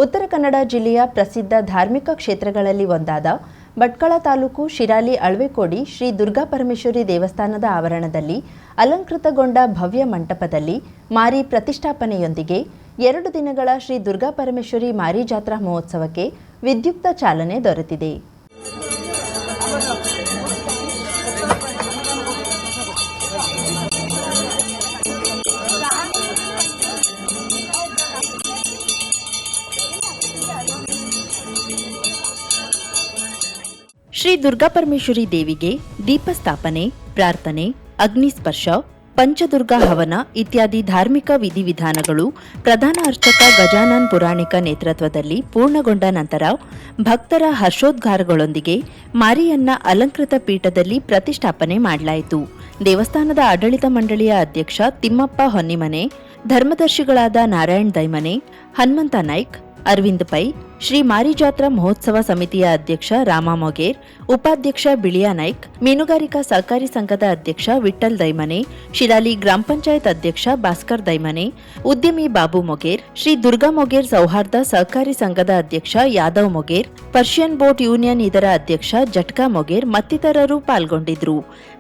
ಉತ್ತರ ಕನ್ನಡ ಜಿಲ್ಲೆಯ ಪ್ರಸಿದ್ಧ ಧಾರ್ಮಿಕ ಕ್ಷೇತ್ರಗಳಲ್ಲಿ ಒಂದಾದ ಭಟ್ಕಳ ತಾಲೂಕು ಶಿರಾಲಿ ಅಳ್ವೆಕೋಡಿ ಶ್ರೀ ದುರ್ಗಾಪರಮೇಶ್ವರಿ ದೇವಸ್ಥಾನದ ಆವರಣದಲ್ಲಿ ಅಲಂಕೃತಗೊಂಡ ಭವ್ಯ ಮಂಟಪದಲ್ಲಿ ಮಾರಿ ಪ್ರತಿಷ್ಠಾಪನೆಯೊಂದಿಗೆ 2 ದಿನಗಳ ಶ್ರೀ ದುರ್ಗಾಪರಮೇಶ್ವರಿ ಮಾರಿ ಜಾತ್ರಾ ಮಹೋತ್ಸವಕ್ಕೆ ವಿದ್ಯುಕ್ತ ಚಾಲನೆ ದೊರೆತಿದೆ. ಶ್ರೀ ದುರ್ಗಾಪರಮೇಶ್ವರಿ ದೇವಿಗೆ ದೀಪಸ್ಥಾಪನೆ, ಪ್ರಾರ್ಥನೆ, ಅಗ್ನಿಸ್ಪರ್ಶ, ಪಂಚದುರ್ಗಾ ಹವನ ಇತ್ಯಾದಿ ಧಾರ್ಮಿಕ ವಿಧಿವಿಧಾನಗಳು ಪ್ರಧಾನ ಅರ್ಚಕ ಗಜಾನನ್ ಪುರಾಣಿಕ ನೇತೃತ್ವದಲ್ಲಿ ಪೂರ್ಣಗೊಂಡ ನಂತರ ಭಕ್ತರ ಹರ್ಷೋದ್ಗಾರಗಳೊಂದಿಗೆ ಮಾರಿಯನ್ನ ಅಲಂಕೃತ ಪೀಠದಲ್ಲಿ ಪ್ರತಿಷ್ಠಾಪನೆ ಮಾಡಲಾಯಿತು. ದೇವಸ್ಥಾನದ ಆಡಳಿತ ಮಂಡಳಿಯ ಅಧ್ಯಕ್ಷ ತಿಮ್ಮಪ್ಪ ಹೊನ್ನಿಮನೆ, ಧರ್ಮದರ್ಶಿಗಳಾದ ನಾರಾಯಣ್ ದೈಮನೆ, ಹನುಮಂತ ನಾಯ್ಕ್, ಅರವಿಂದ್ ಪೈ, ಶ್ರೀ ಮಾರಿ ಜಾತ್ರಾ ಮಹೋತ್ಸವ ಸಮಿತಿಯ ಅಧ್ಯಕ್ಷ ರಾಮ ಮೊಗೇರ್, ಉಪಾಧ್ಯಕ್ಷ ಬಿಳಿಯಾ ನಾಯ್ಕ್, ಮೀನುಗಾರಿಕಾ ಸಹಕಾರಿ ಸಂಘದ ಅಧ್ಯಕ್ಷ ವಿಠ್ಠಲ್ ದೈಮನೆ, ಶಿರಾಲಿ ಗ್ರಾಮ ಪಂಚಾಯತ್ ಅಧ್ಯಕ್ಷ ಭಾಸ್ಕರ್ ದೈಮನೆ, ಉದ್ಯಮಿ ಬಾಬು ಮೊಗೇರ್, ಶ್ರೀ ದುರ್ಗಾ ಮೊಗೇರ್ ಸೌಹಾರ್ದ ಸಹಕಾರಿ ಸಂಘದ ಅಧ್ಯಕ್ಷ Yadav Moger, Persian boat union ಇದರ ಅಧ್ಯಕ್ಷ ಜಟ್ಕಾ ಮೊಗೇರ್ ಮತ್ತಿತರರು ಪಾಲ್ಗೊಂಡಿದ್ರು.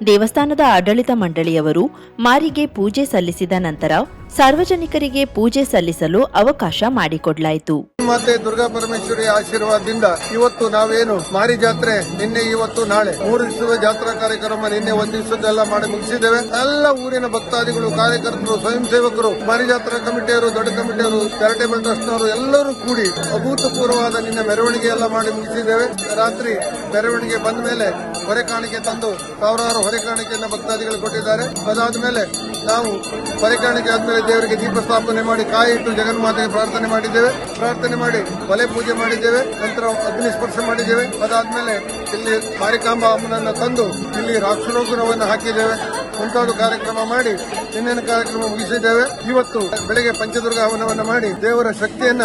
ದೇವಸ್ಥಾನದ ಆಡಳಿತ ಮಂಡಳಿಯವರು ಮಾರಿಗೆ ಪೂಜೆ ಸಲ್ಲಿಸಿದ ನಂತರ ಸಾರ್ವಜನಿಕರಿಗೆ ಪೂಜೆ ಸಲ್ಲಿಸಲು ಅವಕಾಶ ಮಾಡಿಕೊಡಲಾಯಿತು. ಮಾತೆ ದುರ್ಗಾ ಪರಮೇಶ್ವರಿ ಆಶೀರ್ವಾದದಿಂದ ಇವತ್ತು ನಾವೇನು ಮಾರಿ ಜಾತ್ರೆ ನಿನ್ನೆ ಇವತ್ತು ನಾಳೆ 3 ದಿವಸದ ಜಾತ್ರಾ ಕಾರ್ಯಕ್ರಮ ನಿನ್ನೆ 1 ದಿವಸದೆಲ್ಲ ಮಾಡಿ ಮುಗಿಸಿದ್ದೇವೆ. ಎಲ್ಲ ಊರಿನ ಭಕ್ತಾದಿಗಳು, ಕಾರ್ಯಕರ್ತರು, ಸ್ವಯಂ ಸೇವಕರು, ಮಾರಿ ಜಾತ್ರಾ ಕಮಿಟಿಯವರು, ದೊಡ್ಡ ಕಮಿಟಿಯವರು, ಚಾರಿಟೇಬಲ್ ಟ್ರಸ್ಟ್ನವರು ಎಲ್ಲರೂ ಕೂಡಿ ಅಭೂತಪೂರ್ವವಾದ ನಿನ್ನೆ ಮೆರವಣಿಗೆ ಎಲ್ಲ ಮಾಡಿ ಮುಗಿಸಿದ್ದೇವೆ. ರಾತ್ರಿ ಮೆರವಣಿಗೆ ಬಂದ ಮೇಲೆ ಹೊರೆ ಕಾಣಿಕೆ ತಂದು ಸಾವಿರಾರು ಹೊರೆ ಕಾಣಿಕೆಯನ್ನು ಭಕ್ತಾದಿಗಳು ಕೊಟ್ಟಿದ್ದಾರೆ. ಅದಾದ ಮೇಲೆ ನಾವು ಹೊರೆ ಕಾಣಿಕೆ ಆದ್ಮೇಲೆ ದೇವರಿಗೆ ದೀಪ ಸ್ಥಾಪನೆ ಮಾಡಿ ಕಾಯಿ ಇಟ್ಟು ಜಗನ್ಮಾತೆಗೆ ಪ್ರಾರ್ಥನೆ ಮಾಡಿದ್ದೇವೆ. ಪ್ರಾರ್ಥನೆ ಮಾಡಿ ಒಲೆ ಪೂಜೆ ಮಾಡಿದ್ದೇವೆ. ನಂತರ ಅಗ್ನಿ ಸ್ಪರ್ಶ ಮಾಡಿದ್ದೇವೆ. ಅದಾದ್ಮೇಲೆ ಇಲ್ಲಿ ಮಾರಿಕಾಂಬಾ ಅಮ್ಮನನ್ನ ತಂದು ಇಲ್ಲಿ ರಾಕ್ಷರೋಗುರವನ್ನು ಹಾಕಿದ್ದೇವೆ. ಮುಂತಾದ ಕಾರ್ಯಕ್ರಮ ಮಾಡಿ ಇನ್ನೇನು ಕಾರ್ಯಕ್ರಮ ಮುಗಿಸಿದ್ದೇವೆ. ಇವತ್ತು ಬೆಳಗ್ಗೆ ಪಂಚದುರ್ಗ ಹವನವನ್ನು ಮಾಡಿ ದೇವರ ಶಕ್ತಿಯನ್ನ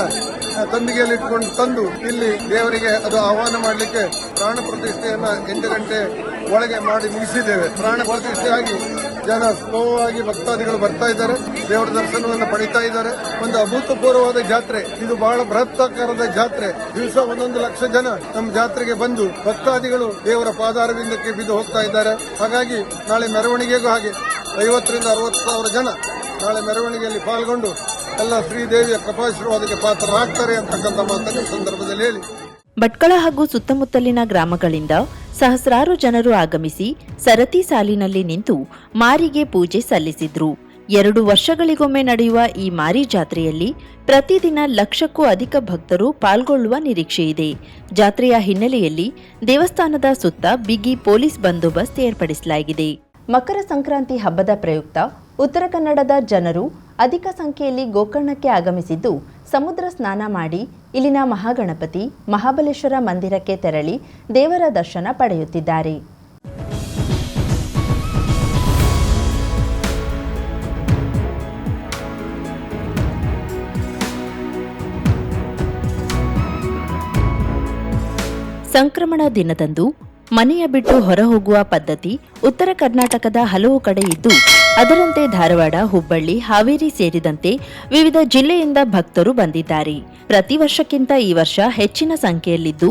ತಂಬಿಗೆಯಲ್ಲಿ ಇಟ್ಕೊಂಡು ತಂದು ಇಲ್ಲಿ ದೇವರಿಗೆ ಅದು ಆಹ್ವಾನ ಮಾಡಲಿಕ್ಕೆ ಪ್ರಾಣ ಪ್ರತಿಷ್ಠೆಯನ್ನ 8 ಗಂಟೆ ಒಳಗೆ ಮಾಡಿ ಮುಗಿಸಿದ್ದೇವೆ. ಪ್ರಾಣ ಪ್ರತಿಷ್ಠೆಯಾಗಿ ಜನ ಸ್ಲೋವಾಗಿ ಭಕ್ತಾದಿಗಳು ಬರ್ತಾ ಇದ್ದಾರೆ, ದೇವರ ದರ್ಶನವನ್ನು ಪಡಿತಾ ಇದ್ದಾರೆ. ಒಂದು ಅಭೂತಪೂರ್ವವಾದ ಜಾತ್ರೆ ಇದು, ಬಹಳ ಬೃಹತ್ತಾಕಾರದ ಜಾತ್ರೆ. ದಿವಸ 1 ಲಕ್ಷ ಜನ ನಮ್ಮ ಜಾತ್ರೆಗೆ ಬಂದು ಭಕ್ತಾದಿಗಳು ದೇವರ ಪಾದಾರವಿಂದಕ್ಕೆ ಬಿದ್ದು ಹೋಗ್ತಾ ಇದ್ದಾರೆ. ಹಾಗಾಗಿ ನಾಳೆ ಮೆರವಣಿಗೆಗೂ ಹಾಗೆ 50 ರಿಂದ 60 ಸಾವಿರ ಜನ ನಾಳೆ ಮೆರವಣಿಗೆಯಲ್ಲಿ ಪಾಲ್ಗೊಂಡು ಎಲ್ಲ ಶ್ರೀದೇವಿಯ ಕೃಪಾಶೀರ್ವಾದಕ್ಕೆ ಪಾತ್ರರಾಗ್ತಾರೆ ಅಂತಕ್ಕಂಥ ಮಾತನ್ನು ಸಂದರ್ಭದಲ್ಲಿ ಹೇಳಿ. ಭಟ್ಕಳ ಹಾಗೂ ಸುತ್ತಮುತ್ತಲಿನ ಗ್ರಾಮಗಳಿಂದ ಸಹಸ್ರಾರು ಜನರು ಆಗಮಿಸಿ ಸರತಿ ಸಾಲಿನಲ್ಲಿ ನಿಂತು ಮಾರಿಗೆ ಪೂಜೆ ಸಲ್ಲಿಸಿದ್ರು. 2 ವರ್ಷಗಳಿಗೊಮ್ಮೆ ನಡೆಯುವ ಈ ಮಾರಿ ಜಾತ್ರೆಯಲ್ಲಿ ಪ್ರತಿದಿನ 1 ಲಕ್ಷಕ್ಕೂ ಅಧಿಕ ಭಕ್ತರು ಪಾಲ್ಗೊಳ್ಳುವ ನಿರೀಕ್ಷೆಯಿದೆ. ಜಾತ್ರೆಯ ಹಿನ್ನೆಲೆಯಲ್ಲಿ ದೇವಸ್ಥಾನದ ಸುತ್ತ ಬಿಗಿ ಪೊಲೀಸ್ ಬಂದೋಬಸ್ತ್ ಏರ್ಪಡಿಸಲಾಗಿದೆ. ಮಕರ ಸಂಕ್ರಾಂತಿ ಹಬ್ಬದ ಪ್ರಯುಕ್ತ ಉತ್ತರ ಕನ್ನಡದ ಜನರು ಅಧಿಕ ಸಂಖ್ಯೆಯಲ್ಲಿ ಗೋಕರ್ಣಕ್ಕೆ ಆಗಮಿಸಿದ್ದು ಸಮುದ್ರ ಸ್ನಾನ ಮಾಡಿ ಇಲ್ಲಿನ ಮಹಾಗಣಪತಿ, ಮಹಾಬಲೇಶ್ವರ ಮಂದಿರಕ್ಕೆ ತೆರಳಿ ದೇವರ ದರ್ಶನ ಪಡೆಯುತ್ತಿದ್ದಾರೆ. ಸಂಕ್ರಮಣ ದಿನದಂದು ಮನೆಯ ಬಿಟ್ಟು ಹೊರಹೋಗುವ ಪದ್ಧತಿ ಉತ್ತರ ಕರ್ನಾಟಕದ ಹಲವು ಕಡೆ ಇದ್ದು, ಅದರಂತೆ ಧಾರವಾಡ, ಹುಬ್ಬಳ್ಳಿ, ಹಾವೇರಿ ಸೇರಿದಂತೆ ವಿವಿಧ ಜಿಲ್ಲೆಯಿಂದ ಭಕ್ತರು ಬಂದಿದ್ದಾರೆ. ಪ್ರತಿ ವರ್ಷಕ್ಕಿಂತ ಈ ವರ್ಷ ಹೆಚ್ಚಿನ ಸಂಖ್ಯೆಯಲ್ಲಿದ್ದು,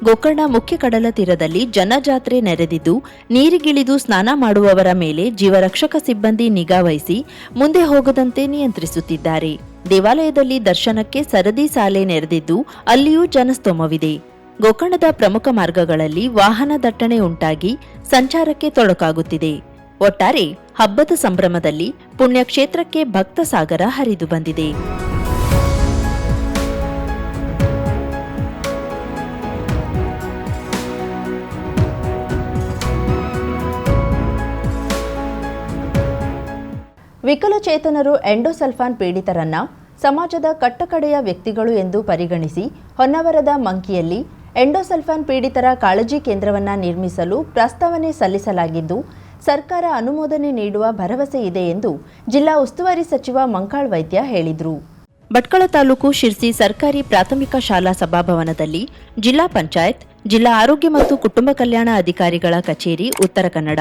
ಗೋಕರ್ಣ ಮುಖ್ಯ ಕಡಲ ತೀರದಲ್ಲಿ ಜನಜಾತ್ರೆ ನೆರೆದಿದ್ದು, ನೀರಿಗಿಳಿದು ಸ್ನಾನ ಮಾಡುವವರ ಮೇಲೆ ಜೀವರಕ್ಷಕ ಸಿಬ್ಬಂದಿ ನಿಗಾ ವಹಿಸಿ ಮುಂದೆ ಹೋಗದಂತೆ ನಿಯಂತ್ರಿಸುತ್ತಿದ್ದಾರೆ. ದೇವಾಲಯದಲ್ಲಿ ದರ್ಶನಕ್ಕೆ ಸರದಿ ಸಾಲೆ ನೆರೆದಿದ್ದು, ಅಲ್ಲಿಯೂ ಜನಸ್ತೋಮವಿದೆ. ಗೋಕರ್ಣದ ಪ್ರಮುಖ ಮಾರ್ಗಗಳಲ್ಲಿ ವಾಹನ ದಟ್ಟಣೆ ಉಂಟಾಗಿ ಸಂಚಾರಕ್ಕೆ ತೊಡಕಾಗುತ್ತಿದೆ. ಒಟ್ಟಾರೆ ಹಬ್ಬದ ಸಂಭ್ರಮದಲ್ಲಿ ಪುಣ್ಯಕ್ಷೇತ್ರಕ್ಕೆ ಭಕ್ತ ಸಾಗರ ಹರಿದು ಬಂದಿದೆ. ವಿಕಲಚೇತನರು ಎಂಡೋಸಲ್ಫಾನ್ ಪೀಡಿತರನ್ನ ಸಮಾಜದ ಕಟ್ಟಕಡೆಯ ವ್ಯಕ್ತಿಗಳು ಎಂದು ಪರಿಗಣಿಸಿ ಹೊನ್ನಾವರದ ಮಂಕಿಯಲ್ಲಿ ಎಂಡೋಸಲ್ಫಾನ್ ಪೀಡಿತರ ಕಾಳಜಿ ಕೇಂದ್ರವನ್ನು ನಿರ್ಮಿಸಲು ಪ್ರಸ್ತಾವನೆ ಸಲ್ಲಿಸಲಾಗಿದ್ದು, ಸರ್ಕಾರ ಅನುಮೋದನೆ ನೀಡುವ ಭರವಸೆ ಇದೆ ಎಂದು ಜಿಲ್ಲಾ ಉಸ್ತುವಾರಿ ಸಚಿವ ಮಂಕಾಳ್ ವೈದ್ಯ ಹೇಳಿದರು. ಭಟ್ಕಳ ತಾಲೂಕು ಶಿರ್ಸಿ ಸರ್ಕಾರಿ ಪ್ರಾಥಮಿಕ ಶಾಲಾ ಸಭಾಭವನದಲ್ಲಿ ಜಿಲ್ಲಾ ಪಂಚಾಯತ್, ಜಿಲ್ಲಾ ಆರೋಗ್ಯ ಮತ್ತು ಕುಟುಂಬ ಕಲ್ಯಾಣ ಅಧಿಕಾರಿಗಳ ಕಚೇರಿ ಉತ್ತರ ಕನ್ನಡ,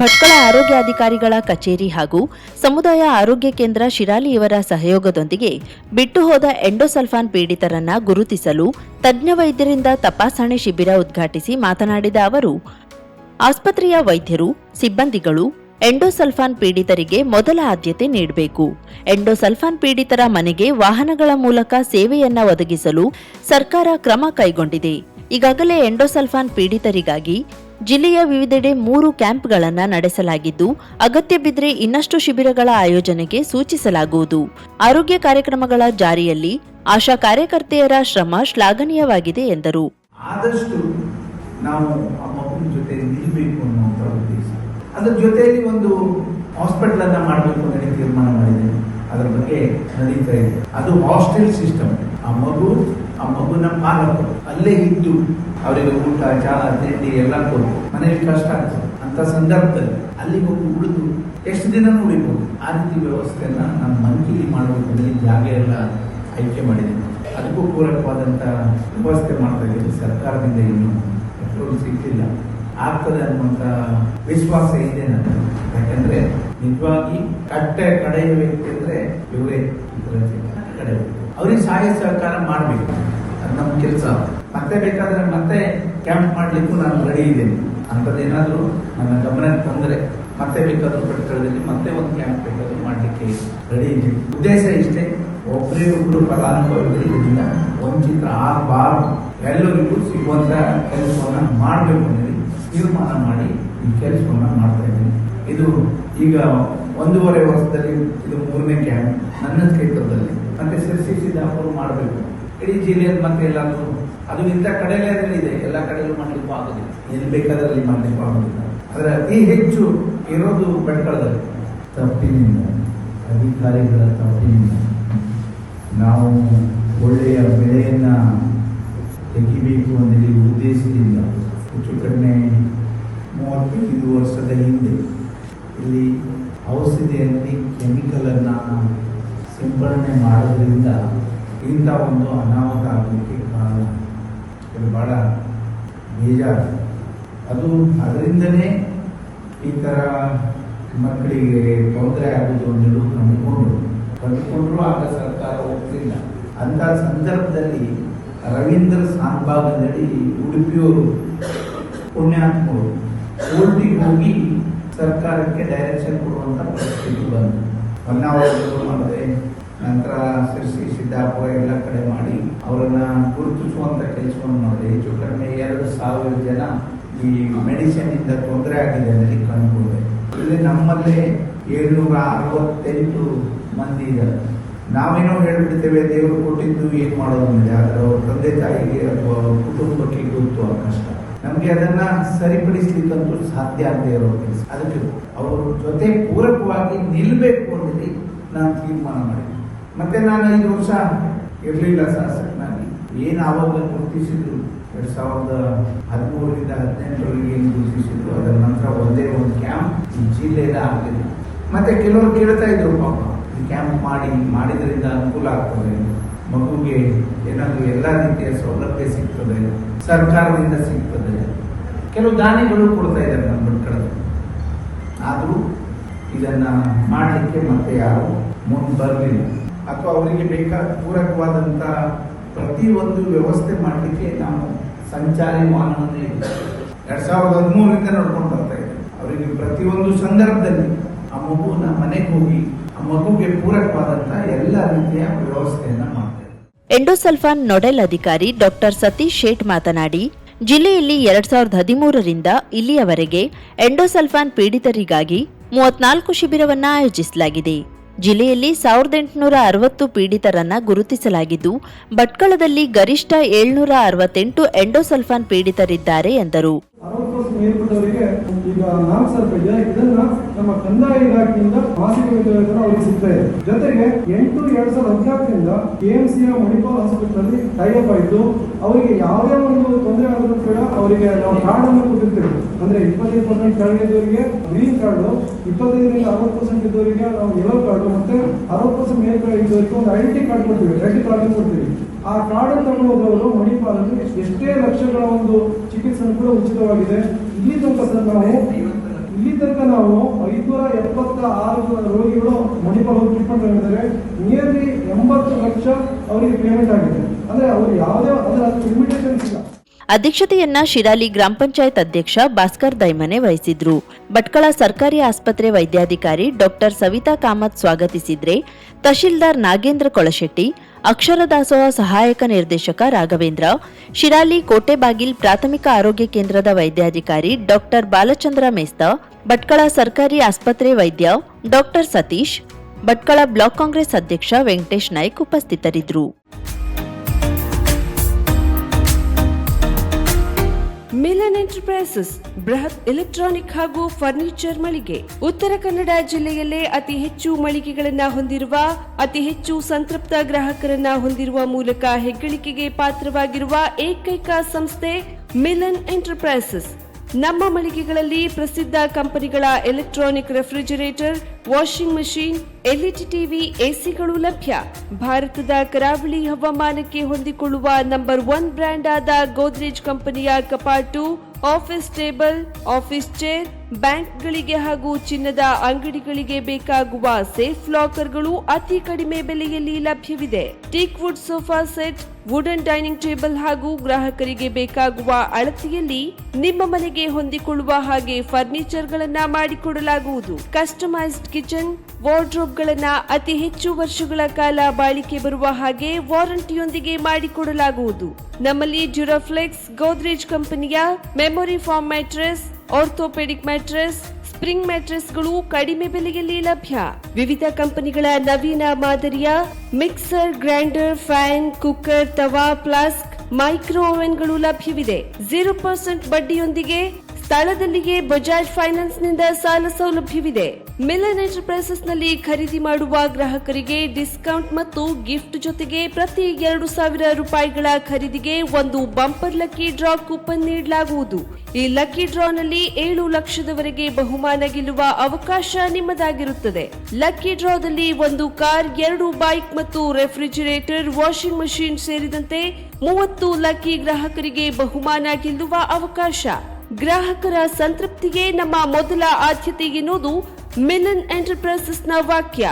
ಭಟ್ಕಳ ಆರೋಗ್ಯಾಧಿಕಾರಿಗಳ ಕಚೇರಿ ಹಾಗೂ ಸಮುದಾಯ ಆರೋಗ್ಯ ಕೇಂದ್ರ ಶಿರಾಲಿ ಇವರ ಸಹಯೋಗದೊಂದಿಗೆ ಬಿಟ್ಟು ಹೋದ ಎಂಡೋಸಲ್ಫಾನ್ ಪೀಡಿತರನ್ನ ಗುರುತಿಸಲು ತಜ್ಞ ವೈದ್ಯರಿಂದ ತಪಾಸಣೆ ಶಿಬಿರ ಉದ್ಘಾಟಿಸಿ ಮಾತನಾಡಿದ ಅವರು, ಆಸ್ಪತ್ರೆಯ ವೈದ್ಯರು, ಸಿಬ್ಬಂದಿಗಳು ಎಂಡೋಸಲ್ಫಾನ್ ಪೀಡಿತರಿಗೆ ಮೊದಲ ಆದ್ಯತೆ ನೀಡಬೇಕು. ಎಂಡೋಸಲ್ಫಾನ್ ಪೀಡಿತರ ಮನೆಗೆ ವಾಹನಗಳ ಮೂಲಕ ಸೇವೆಯನ್ನ ಒದಗಿಸಲು ಸರ್ಕಾರ ಕ್ರಮ ಕೈಗೊಂಡಿದೆ. ಈಗಾಗಲೇ ಎಂಡೋಸಲ್ಫಾನ್ ಪೀಡಿತರಿಗಾಗಿ ಜಿಲ್ಲೆಯ ವಿವಿಧೆಡೆ 3 ಕ್ಯಾಂಪ್ಗಳನ್ನು ನಡೆಸಲಾಗಿದ್ದು, ಅಗತ್ಯ ಬಿದ್ದರೆ ಇನ್ನಷ್ಟು ಶಿಬಿರಗಳ ಆಯೋಜನೆಗೆ ಸೂಚಿಸಲಾಗುವುದು. ಆರೋಗ್ಯ ಕಾರ್ಯಕ್ರಮಗಳ ಜಾರಿಯಲ್ಲಿ ಆಶಾ ಕಾರ್ಯಕರ್ತೆಯರ ಶ್ರಮ ಶ್ಲಾಘನೀಯವಾಗಿದೆ ಎಂದರು. ಆದಷ್ಟು ನಾವು ಆ ಮಗುವಿನ ಜೊತೆ ನಿಲ್ಲಬೇಕು ಅನ್ನುವಂಥ ಉದ್ದೇಶ. ಅದರ ಜೊತೆಯಲ್ಲಿ ಒಂದು ಹಾಸ್ಪಿಟಲ್ ಅನ್ನ ಮಾಡಬೇಕು ಅಂತ ತೀರ್ಮಾನ ಮಾಡಿದ್ದೇನೆ. ಅದರ ಬಗ್ಗೆ ನಡೀತಾ ಇದೆ. ಅದು ಹಾಸ್ಟೆಲ್ ಸಿಸ್ಟಮ್. ಆ ಮಗುನ ಪಾಲಕರು ಅಲ್ಲೇ ಇದ್ದು ಅವರಿಗೆ ಊಟ, ಚಹಾ, ತಿಂಡಿ ಎಲ್ಲ ಕೊಟ್ಟು ಮನೆಯಲ್ಲಿ ಕಷ್ಟ ಆಗ್ತದೆ ಅಂತ ಸಂದರ್ಭದಲ್ಲಿ ಅಲ್ಲಿ ಹೋಗಿ ಉಳಿದು ಎಷ್ಟು ದಿನ ಉಳಿಬಹುದು. ಆ ರೀತಿ ವ್ಯವಸ್ಥೆಯನ್ನ ನಮ್ಮ ಮನ್ಕಿಲಿ ಮಾಡಬೇಕು ಅಂದ್ರೆ ಜಾಗ ಎಲ್ಲ ಆಯ್ಕೆ ಮಾಡಿದ್ದೇನೆ. ಅದಕ್ಕೂ ಪೂರಕವಾದಂತ ವ್ಯವಸ್ಥೆ ಮಾಡ್ತಾ ಇದ್ದೀವಿ. ಸರ್ಕಾರದಿಂದ ಇನ್ನೂ ಸಿಕ್ಕಿಲ್ಲ, ಆಗ್ತದೆ ಅನ್ನುವಂತ ವಿಶ್ವಾಸ ಇದೆ ನನಗೆ. ಯಾಕಂದ್ರೆ ನಿಜವಾಗಿ ಕಡೆಯ ವ್ಯಕ್ತಿ ಅಂದ್ರೆ ಇವರೇ ಕಡೆ ಅವ್ರಿಗೆ ಸಹಾಯ ಸಹಕಾರ ಮಾಡ್ಬೇಕು. ಅದು ನಮ್ಮ ಕೆಲಸ. ಮತ್ತೆ ಬೇಕಾದ್ರೆ ಮತ್ತೆ ಕ್ಯಾಂಪ್ ಮಾಡ್ಲಿಕ್ಕೂ ನಾನು ರೆಡಿ ಇದ್ದೇನೆ. ಅಂಥದ್ದೇನಾದ್ರೂ ನನ್ನ ಗಮನಕ್ಕೆ ತಂದ್ರೆ ಮತ್ತೆ ಬೇಕಾದ್ರೂ ಭಟ್ಕಳದಲ್ಲಿ ಮತ್ತೆ ಒಂದು ಕ್ಯಾಂಪ್ ಬೇಕಾದ್ರೂ ಮಾಡ್ಲಿಕ್ಕೆ ರೆಡಿ ಇದೆ. ಉದ್ದೇಶ ಇಷ್ಟೇ, ಒಬ್ಬರು ಫಲಾನುಭವಿಗಳಿಂದ ವಂಚಿತ ಆಗಬಾರದು, ಎಲ್ಲರಿಗೂ ಸಿಗುವಂತ ಕೆಲಸವನ್ನ ಮಾಡಬೇಕು ಅನ್ನೋದು ತೀರ್ಮಾನ ಮಾಡಿ ಈ ಕೆಲಸವನ್ನ ಮಾಡ್ತಾ ಇದ್ದೀನಿ. ಇದು ಈಗ 1.5 ವರ್ಷದಲ್ಲಿ ಇದು 3ನೇ ಕ್ಯಾಂಪ್ ನನ್ನ ಕ್ಷೇತ್ರದಲ್ಲಿ. ಮತ್ತೆ ಸಿದ್ದಾಪುರ ಮಾಡಬೇಕು ಇಡೀ ಜಿಲ್ಲೆಯಲ್ಲಿ. ಮತ್ತೆ ಎಲ್ಲಾದ್ರೂ ಅದು ಇಂಥ ಕಡೆಯಲ್ಲಿ ಇದೆ, ಎಲ್ಲ ಕಡೆಯಲ್ಲೂ ಮಾಡ್ಲಿಕ್ಕೂ ಆಗೋದಿಲ್ಲ, ಎಲ್ಲಿ ಬೇಕಾದ್ರಲ್ಲಿ ಮಾಡ್ಲಿಕ್ಕೂ ಆಗೋದಿಲ್ಲ. ಆದರೆ ಅತಿ ಹೆಚ್ಚು ಇರೋದು ಭಟ್ಕಳದಲ್ಲಿ. ತಪ್ಪಿನಿಂದ, ಅಧಿಕಾರಿಗಳ ತಪ್ಪಿನಿಂದ ನಾವು ಒಳ್ಳೆಯ ಬೆಳೆಯನ್ನ ತೆಗಿಬೇಕು ಅಂದರೆ ಉದ್ದೇಶದಿಂದ ಹೆಚ್ಚು ಕಡಿಮೆ 35 ವರ್ಷದ ಹಿಂದೆ ಇಲ್ಲಿ ಔಷಧಿಯಲ್ಲಿ ಕೆಮಿಕಲನ್ನು ಸಿಂಪಡಣೆ ಮಾಡೋದ್ರಿಂದ ಇಂಥ ಒಂದು ಅನಾಹುತ ಆಗಲಿಕ್ಕೆ ಕಾರಣ. ಇದು ಬಹಳ ಬೇಜಾರು. ಅದರಿಂದನೇ ಈ ಥರ ಮಕ್ಕಳಿಗೆ ತೊಂದರೆ ಆಗೋದು ಒಂದು ಕಂಡುಕೊಂಡ್ರು ಆಗ ಸರ್ಕಾರ ಹೋಗ್ತಿಲ್ಲ. ಅಂಥ ಸಂದರ್ಭದಲ್ಲಿ ರವೀಂದ್ರ ಸಾಂಬಾಗದಲ್ಲಿ ಉಡುಪಿಯವರು ಪುಣ್ಯಾತ್ಮರು ಕೋರ್ಟಿಗೆ ಹೋಗಿ ಸರ್ಕಾರಕ್ಕೆ ಡೈರೆಕ್ಷನ್ ಕೊಡುವಂಥ ಪರಿಸ್ಥಿತಿ ಬಂತು. ಹೊನ್ನಾವರದಲ್ಲೂ ಮಾಡಿದೆ, ನಂತರ ಶಿರ್ಸಿ, ಸಿದ್ದಾಪುರ ಎಲ್ಲ ಕಡೆ ಮಾಡಿ ಅವರನ್ನ ಗುರುತಿಸುವಂಥ ಕೆಲಸವನ್ನು ಮಾಡಿದೆ. ಹೆಚ್ಚು ಕಡಿಮೆ 2,000 ಜನ ಈ ಮೆಡಿಸಿನ್ ಇಂದ ತೊಂದರೆ ಆಗಿದೆ ಅನ್ನೋದು ಕಂಡುಕೊಂಡೆ. ಇಲ್ಲಿ ನಮ್ಮಲ್ಲೇ 768 ಮಂದಿ ಇದ್ದಾರೆ. ನಾವೇನೋ ಹೇಳ್ಬಿಡ್ತೇವೆ ದೇವರು ಕೊಟ್ಟಿದ್ದು ಏನು ಮಾಡೋದು ಅನ್ನೋದು, ಆದರೆ ಅವ್ರ ತಂದೆ ತಾಯಿಗೆ ಅಥವಾ ಕುಟುಂಬಕ್ಕೆ ಗೊತ್ತು ಆ ಕಷ್ಟ. ನಮಗೆ ಅದನ್ನ ಸರಿಪಡಿಸ್ಲಿಕ್ಕಂತೂ ಸಾಧ್ಯ ಆಗದೆ ಇರೋ ಕೆಲಸ. ಅದಕ್ಕೆ ಅವ್ರ ಜೊತೆ ಪೂರಕವಾಗಿ ನಿಲ್ಬೇಕು ಅನ್ನೋದು ನಾನು ತೀರ್ಮಾನ ಮಾಡಿದೆ. ಮತ್ತೆ ನಾನು 5 ವರ್ಷ ಇರಲಿಲ್ಲ ಶಾಸಕನಾಗಿ. ಏನು ಆವಾಗ ಗುರುತಿಸಿದ್ರು 2013ರಿಂದ 2018 ಏನು ಗುರುತಿಸಿದ್ರು, ಅದರ ನಂತರ ಒಂದೇ ಒಂದು ಕ್ಯಾಂಪ್ ಈ ಜಿಲ್ಲೆಯಲ್ಲಿ ಆಗಲಿಲ್ಲ. ಮತ್ತೆ ಕೆಲವರು ಕೇಳ್ತಾ ಇದ್ರು, ಪಾಪ ಈ ಕ್ಯಾಂಪ್ ಮಾಡಿದ್ರಿಂದ ಅನುಕೂಲ ಆಗ್ತದೆ, ಮಗುಗೆ ಏನಾದರೂ ಎಲ್ಲ ರೀತಿಯ ಸೌಲಭ್ಯ ಸಿಗ್ತದೆ, ಸರ್ಕಾರದಿಂದ ಸಿಗ್ತದೆ, ಕೆಲವು ದಾನಿಗಳು ಕೊಡ್ತಾ ಇದ್ದಾರೆ ನಮ್ಮ ಭಟ್ಕಳದಲ್ಲಿ. ಆದರೂ ಇದನ್ನ ಮಾಡಲಿಕ್ಕೆ ಮತ್ತೆ ಯಾರು ಮುಂದೆ ಬರಲಿಲ್ಲ. ಅಥವಾ ಅವರಿಗೆ ಬೇಕಾದ ಪೂರಕವಾದಂಥ ಪ್ರತಿಯೊಂದು ವ್ಯವಸ್ಥೆ ಮಾಡಲಿಕ್ಕೆ ನಾವು ಸಂಚಾರಿ ವಾಹನವನ್ನೇ 2013ರಿಂದ ನಡ್ಕೊಂಡು ಬರ್ತಾ ಇದ್ದೇವೆ. ಅವರಿಗೆ ಪ್ರತಿಯೊಂದು ಸಂದರ್ಭದಲ್ಲಿ ಆ ಮಗುವಿನ ಮನೆಗೆ ಹೋಗಿ ಆ ಮಗುಗೆ ಪೂರಕವಾದಂಥ ಎಲ್ಲ ರೀತಿಯ ವ್ಯವಸ್ಥೆಯನ್ನ ಮಾಡ್ತಾರೆ. ಎಂಡೋಸಲ್ಫಾನ್ ನೋಡೆಲ್ ಅಧಿಕಾರಿ ಡಾಕ್ಟರ್ ಸತೀಶ್ ಶೇಟ್ ಮಾತನಾಡಿ, ಜಿಲ್ಲೆಯಲ್ಲಿ 2013ರಿಂದ ಇಲ್ಲಿಯವರೆಗೆ ಎಂಡೋಸಲ್ಫಾನ್ ಪೀಡಿತರಿಗಾಗಿ 34 ಶಿಬಿರವನ್ನು ಆಯೋಜಿಸಲಾಗಿದೆ. ಜಿಲ್ಲೆಯಲ್ಲಿ 1860 ಪೀಡಿತರನ್ನ ಗುರುತಿಸಲಾಗಿದ್ದು, ಭಟ್ಕಳದಲ್ಲಿ ಗರಿಷ್ಠ 768 ಎಂಡೋಸಲ್ಫಾನ್ ಪೀಡಿತರಿದ್ದಾರೆ ಎಂದರು. 60 ವರ್ಷ ಮೇಲ್ಪಟ್ಟವರಿಗೆ ಈಗ 4 ಸಾವಿರ ರೂಪಾಯಿ ಇದೆ. ಇದನ್ನ ನಮ್ಮ ಕಂದಾಯ ಇಲಾಖೆಯಿಂದ ಮಾಸಿಕ ವೇತನ ಅವರಿಗೆ ಸಿಗ್ತಾ ಇದೆ. ಜೊತೆಗೆ 8/2014ರಿಂದ KMCಯ ಮಣಿಪಾಲ್ ಹಾಸ್ಪಿಟಲ್ ಅಲ್ಲಿ ಟೈಅಪ್ ಆಯಿತು. ಅವರಿಗೆ ಯಾವುದೇ ಒಂದು ತೊಂದರೆ ಆದರೂ ಕೂಡ ಅವರಿಗೆ ನಾವು ಕಾರ್ಡನ್ನು ಕೊಟ್ಟಿರ್ತೇವೆ. ಅಂದರೆ 25% ಕೆಳಗಿದ್ದವರಿಗೆ ಗ್ರೀನ್ ಕಾರ್ಡು, 25ರಿಂದ 60% ಇದ್ದವರಿಗೆ ನಾವು ಯೆಲ್ಲೋ ಕಾರ್ಡು, ಮತ್ತೆ 60% ಮೇಲ್ಗಡೆ ಇದ್ದವರಿಗೆ ಒಂದು ಐಡೆಂಟಿ ಕಾರ್ಡ್ ಕೊಡ್ತೀವಿ, ರೆಡ್ ಕಾರ್ಡ್ ಕೊಡ್ತೀವಿ. ಆ ಕಾರ್ಡ್ ತಗೊಳ್ಳೋದವರು ಮಣಿಪಾಲಲ್ಲಿ ಎಷ್ಟೇ ಲಕ್ಷಗಳ ಒಂದು ಚಿಕಿತ್ಸೆ ಕೂಡ ಉಚಿತವಾಗಿದೆ. ಇಲ್ಲಿ ತನಕ ನಾವು 576 ರೋಗಿಗಳು ಮಣಿಪಾಲ ಟ್ರೀಟ್ಮೆಂಟ್ ಆಗಿದ್ದಾರೆ. ನಿಯರ್ಲಿ 80 ಲಕ್ಷ ಅವರಿಗೆ ಪೇಮೆಂಟ್ ಆಗಿದೆ. ಅಂದ್ರೆ ಅವರು ಯಾವುದೇ ಅದರ ಲಿಮಿಟೇಷನ್ಸ್ ಇಲ್ಲ. ಅಧ್ಯಕ್ಷತೆಯನ್ನ ಶಿರಾಲಿ ಗ್ರಾಮ ಪಂಚಾಯತ್ ಅಧ್ಯಕ್ಷ ಭಾಸ್ಕರ್ ದೈಮನೆ ವಹಿಸಿದ್ರು. ಭಟ್ಕಳ ಸರ್ಕಾರಿ ಆಸ್ಪತ್ರೆ ವೈದ್ಯಾಧಿಕಾರಿ ಡಾಕ್ಟರ್ ಸವಿತಾ ಕಾಮತ್ ಸ್ವಾಗತಿಸಿದ್ರೆ, ತಹಶೀಲ್ದಾರ್ ನಾಗೇಂದ್ರ ಕೊಳಶೆಟ್ಟಿ, ಅಕ್ಷರ ದಾಸೋಹ ಸಹಾಯಕ ನಿರ್ದೇಶಕ ರಾಘವೇಂದ್ರ, ಶಿರಾಲಿ ಕೋಟೆಬಾಗಿಲ್ ಪ್ರಾಥಮಿಕ ಆರೋಗ್ಯ ಕೇಂದ್ರದ ವೈದ್ಯಾಧಿಕಾರಿ ಡಾಕ್ಟರ್ ಬಾಲಚಂದ್ರ ಮೇಸ್ತಾ, ಭಟ್ಕಳ ಸರ್ಕಾರಿ ಆಸ್ಪತ್ರೆ ವೈದ್ಯ ಡಾಕ್ಟರ್ ಸತೀಶ್, ಭಟ್ಕಳ ಬ್ಲಾಕ್ ಕಾಂಗ್ರೆಸ್ ಅಧ್ಯಕ್ಷ ವೆಂಕಟೇಶ್ ನಾಯ್ಕ್ ಉಪಸ್ಥಿತರಿದ್ದರು. ಮಿಲನ್ ಎಂಟರ್ಪ್ರೈಸಸ್ ಬೃಹತ್ ಎಲೆಕ್ಟ್ರಾನಿಕ್ ಹಾಗೂ ಫರ್ನಿಚರ್ ಮಳಿಗೆ. ಉತ್ತರ ಕನ್ನಡ ಜಿಲ್ಲೆಯಲ್ಲೇ ಅತಿ ಹೆಚ್ಚು ಮಳಿಗೆಗಳನ್ನ ಹೊಂದಿರುವ, ಅತಿ ಹೆಚ್ಚು ಸಂತೃಪ್ತ ಗ್ರಾಹಕರನ್ನ ಹೊಂದಿರುವ ಮೂಲಕ ಹೆಗ್ಗಳಿಕೆಗೆ ಪಾತ್ರವಾಗಿರುವ ಏಕೈಕ ಸಂಸ್ಥೆ ಮಿಲನ್ ಎಂಟರ್ಪ್ರೈಸಸ್. ನಮ್ಮ ಮಳಿಗೆಗಳಲ್ಲಿ ಪ್ರಸಿದ್ಧ ಕಂಪನಿಗಳ electronic refrigerator, washing machine, LED TV, ಎಸಿಗಳು ಲಭ್ಯ. ಭಾರತದ ಕರಾವಳಿ ಹವಾಮಾನಕ್ಕೆ ಹೊಂದಿಕೊಳ್ಳುವ ನಂಬರ್ 1 ಬ್ರ್ಯಾಂಡ್ ಆದ ಗೋದ್ರೇಜ್ ಕಂಪನಿಯ ಕಪಾಟು, ಆಫೀಸ್ ಟೇಬಲ್, ಆಫೀಸ್ ಚೇರ್, ಬ್ಯಾಂಕ್ಗಳಿಗೆ ಹಾಗೂ ಚಿನ್ನದ ಅಂಗಡಿಗಳಿಗೆ ಬೇಕಾಗುವ ಸೇಫ್ ಲಾಕರ್ಗಳು ಅತಿ ಕಡಿಮೆ ಬೆಲೆಯಲ್ಲಿ ಲಭ್ಯವಿದೆ. Teak wood sofa set, wooden dining table ಹಾಗೂ ಗ್ರಾಹಕರಿಗೆ ಬೇಕಾಗುವ ಅಳತೆಯಲ್ಲಿ ನಿಮ್ಮ ಮನೆಗೆ ಹೊಂದಿಕೊಳ್ಳುವ ಹಾಗೆ ಫರ್ನಿಚರ್ ಗಳನ್ನ ಮಾಡಿಕೊಡಲಾಗುವುದು. ಕಸ್ಟಮೈಸ್ಡ್ ಕಿಚನ್, ವಾರ್ಡ್ರೋಬ್ ಗಳನ್ನ ಅತಿ ಹೆಚ್ಚು ವರ್ಷಗಳ ಕಾಲ ಬಾಳಿಕೆ ಬರುವ ಹಾಗೆ ವಾರಂಟಿಯೊಂದಿಗೆ ಮಾಡಿಕೊಡಲಾಗುವುದು. ನಮ್ಮಲ್ಲಿ ಡ್ಯೂರಾಫ್ಲೆಕ್ಸ್, ಗೋದ್ರೇಜ್ ಕಂಪನಿಯ memory foam mattress, orthopaedic mattress, spring ಮ್ಯಾಟ್ರೆಸ್ಗಳು ಕಡಿಮೆ ಬೆಲೆಯಲ್ಲಿ ಲಭ್ಯ. ವಿವಿಧ ಕಂಪನಿಗಳ ನವೀನ ಮಾದರಿಯ mixer, grinder, fan, cooker, tawa, flask, micro ಓವೆನ್ಗಳು ಲಭ್ಯವಿದೆ. 0% ಬಡ್ಡಿಯೊಂದಿಗೆ ಸ್ಥಳದಲ್ಲಿಯೇ ಬಜಾಜ್ ಫೈನಾನ್ಸ್ ನಿಂದ ಸಾಲ ಸೌಲಭ್ಯವಿದೆ. ಮಿಲನ್ ಎಂಟರ್ಪ್ರೈಸಸ್ ನಲ್ಲಿ ಖರೀದಿ ಮಾಡುವ ಗ್ರಾಹಕರಿಗೆ ಡಿಸ್ಕೌಂಟ್ ಮತ್ತು ಗಿಫ್ಟ್ ಜೊತೆಗೆ ಪ್ರತಿ 2,000 ರೂಪಾಯಿಗಳ ಖರೀದಿಗೆ ಒಂದು ಬಂಪರ್ ಲಕ್ಕಿ ಡ್ರಾ ಕೂಪನ್ ನೀಡಲಾಗುವುದು. ಈ ಲಕ್ಕಿ ಡ್ರಾನಲ್ಲಿ 7 ಲಕ್ಷದವರೆಗೆ ಬಹುಮಾನ ಗೆಲ್ಲುವ ಅವಕಾಶ ನಿಮ್ಮದಾಗಿರುತ್ತದೆ. ಲಕ್ಕಿ ಡ್ರಾದಲ್ಲಿ 1 ಕಾರ್, 2 ಬೈಕ್ ಮತ್ತು ರೆಫ್ರಿಜರೇಟರ್, ವಾಷಿಂಗ್ ಮಷೀನ್ ಸೇರಿದಂತೆ 30 ಲಕ್ಕಿ ಗ್ರಾಹಕರಿಗೆ ಬಹುಮಾನ ಗೆಲ್ಲುವ ಅವಕಾಶ. ಗ್ರಾಹಕರ ಸಂತೃಪ್ತಿಗೆ ನಮ್ಮ ಮೊದಲ ಆದ್ಯತೆ ಎನ್ನುವುದು ಮಿಲನ್ ಎಂಟರ್ಪ್ರೈಸಸ್ ನ ವಾಕ್ಯ.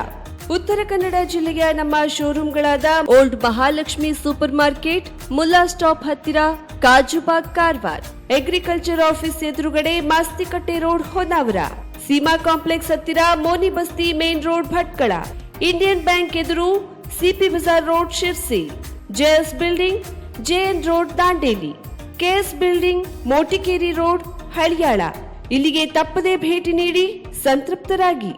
ಉತ್ತರ ಕನ್ನಡ ಜಿಲ್ಲೆಯ ನಮ್ಮ ಶೋರೂಮ್ಗಳಾದ old Mahalakshmi super market, Mulla stop ಹತ್ತಿರ, ಕಾಜುಬಾಗ್, ಕಾರವಾರ, ಅಗ್ರಿಕಲ್ಚರ್ ಆಫೀಸ್ ಎದುರುಗಡೆ, ಮಾಸ್ತಿಕಟ್ಟೆ ರೋಡ್, ಹೊನ್ನಾವರ, ಸೀಮಾ ಕಾಂಪ್ಲೆಕ್ಸ್ ಹತ್ತಿರ, Moni Basti main road, Bhatkal, Indian bank ಎದುರು, CP Bazar road, Sirsi, JS building, JN road, Dandeli, KS building, Motikeri road, Haliyal. ಇಲ್ಲಿಗೆ ತಪ್ಪದೇ ಭೇಟಿ ನೀಡಿ ಸಂತೃಪ್ತರಾಗಿ.